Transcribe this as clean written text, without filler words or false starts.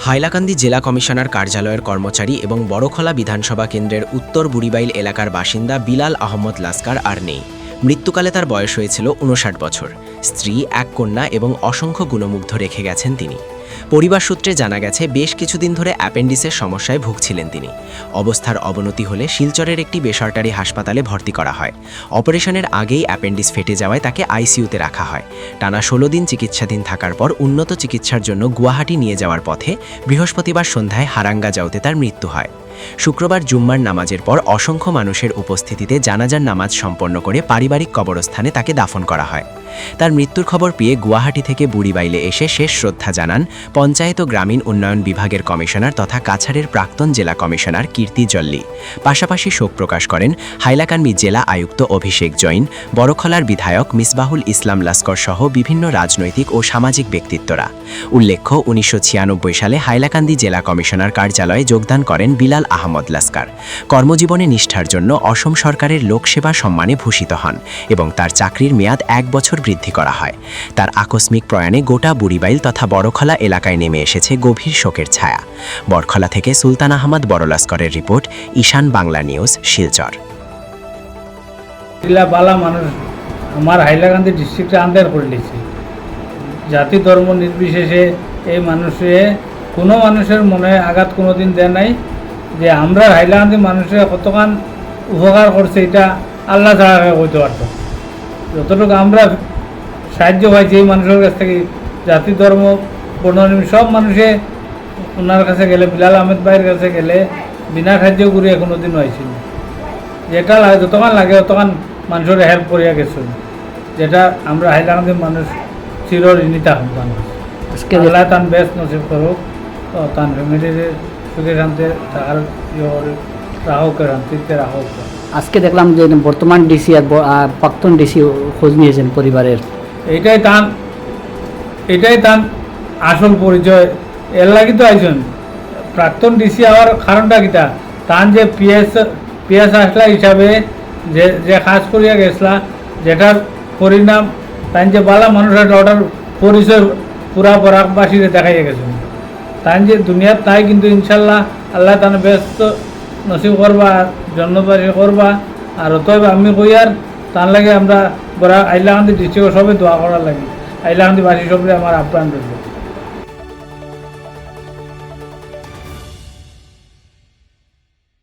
হাইলাকান্দি জেলা কমিশনার কার্যালয়ের কর্মচারী এবং বড়খলা বিধানসভা কেন্দ্রের উত্তর বুড়িবাইল এলাকার বাসিন্দা বিলাল আহমদ লাস্কার আর নেই। মৃত্যুকালে তার বয়স হয়েছিল ৫৯ বছর। স্ত্রী, এক কন্যা এবং অসংখ্য গুণমুগ্ধ রেখে গেছেন তিনি। পরিবার সূত্রে জানা গেছে বেশ কিছুদিন ধরে অ্যাপেন্ডিসের সমস্যায় ভুগছিলেন তিনি। অবস্থার অবনতি হলে শিলচরের একটি বেসরকারি হাসপাতালে ভর্তি করা হয়। অপারেশনের আগেই অ্যাপেন্ডিস ফেটে যাওয়ায় তাকে আইসিইউতে রাখা হয়। টানা ১৬ দিন চিকিৎসাধীন থাকার পর উন্নত চিকিৎসার জন্য গুয়াহাটি নিয়ে যাওয়ার পথে বৃহস্পতিবার সন্ধ্যায় হারাঙ্গা যাওতে তার মৃত্যু হয়। শুক্রবার জুম্মার নামাজের পর অসংখ্য মানুষের উপস্থিতিতে জানাজার নামাজ সম্পন্ন করে পারিবারিক কবরস্থানে তাকে দাফন করা হয়। তার মৃত্যুর খবর পেয়ে গুয়াহাটি থেকে বুড়িবাইলে এসে শেষ শ্রদ্ধা জানান পঞ্চায়েত ও গ্রামীণ উন্নয়ন বিভাগের কমিশনার তথা কাছাড়ের প্রাক্তন জেলা কমিশনার কীর্তি জল্লি। পাশাপাশি শোক প্রকাশ করেন হাইলাকান্দি জেলা আয়ুক্ত অভিষেক জৈন, বড়খলার বিধায়ক মিসবাহুল ইসলাম লাস্কর সহ বিভিন্ন রাজনৈতিক ও সামাজিক ব্যক্তিত্বরা। উল্লেখ্য, ১৯৯৬ সালে হাইলাকান্দি জেলা কমিশনার কার্যালয়ে যোগদান করেন বিলাল আহমদ লাস্কার। কর্মজীবনে নিষ্ঠার জন্য অসম সরকারের লোকসেবা সম্মানে ভূষিত হন এবং তার চাকরির মেয়াদ ১ বছর বৃদ্ধি করা হয়। তার আকস্মিক প্রয়াণে গোটা বুড়িবাইল তথা বড়খলা এলাকায় নেমে এসেছে গভীর শোকের ছায়া। বড়খলা থেকে সুলতান আহমদ বড়লাস্করের রিপোর্ট, ঈশান বাংলা নিউজ, শিলচর। বালা মানুষ আমার হাইলাকান্দি ডিস্ট্রিক্টে আন্দার করে নিয়েছে। জাতি ধর্ম নির্বিশেষে এই মানুষে কোনো মানুষের মনে আঘাত কোনোদিন দেয় নাই যে আমরা হাইলাকান্দি মানুষের কতখান উপকার করছে এটা আল্লাহ ছাড়া বলতে পারত। যতটুকু আমরা সাহায্য পাইছি এই মানুষের কাছ থেকে, জাতি ধর্ম বর্ণ সব মানুষে ওনার কাছে গেলে, বিলাল আহমেদ ভাইয়ের কাছে গেলে বিনা সাহায্য করিয়া কোনোদিন হয়েছিল। যেটা লাগে যতক্ষণ লাগে ততক্ষণ মানুষের হেল্প করিয়া গেছে, যেটা আমরা হাইলাকান্দি মানুষ চির ঋণী থাকুন। আল্লাহ তান বেশ নসিব করুক, তান ফ্যামিলির সুখে শান্তি থাকার রাহক, শান্তিতে রাহক। আজকে দেখলাম যে বর্তমান ডিসি আর প্রাক্তন ডিসি খোঁজ নিয়েছেন পরিবারের। এটাই তার আসল পরিচয়। এর লাগি তো আইসন প্রাক্তন ডিসি হওয়ার কারণটা কিটা, তান যে পিএস আসলা হিসাবে যে কাজ করিয়া গেছলা, যেটার পরিণাম তাই যে বালা মানুষের ওটার পরিচয় পুরা বরাকবাসীরে দেখাইয়া গেছেন। তাই যে দুনিয়ার তাই কিন্তু ইনশাল্লাহ আল্লাহ তান ব্যস্ত নসিব করবা, জন্মবাসী করবা। আর অতএব আমি কই আর তার লাগে আমরা হাইলাকান্দি ডিস্ট্রিক্ট সবে দোয়া করার লাগে, হাইলাকান্দিবাসী সবরে আমার আহ্বান রইল।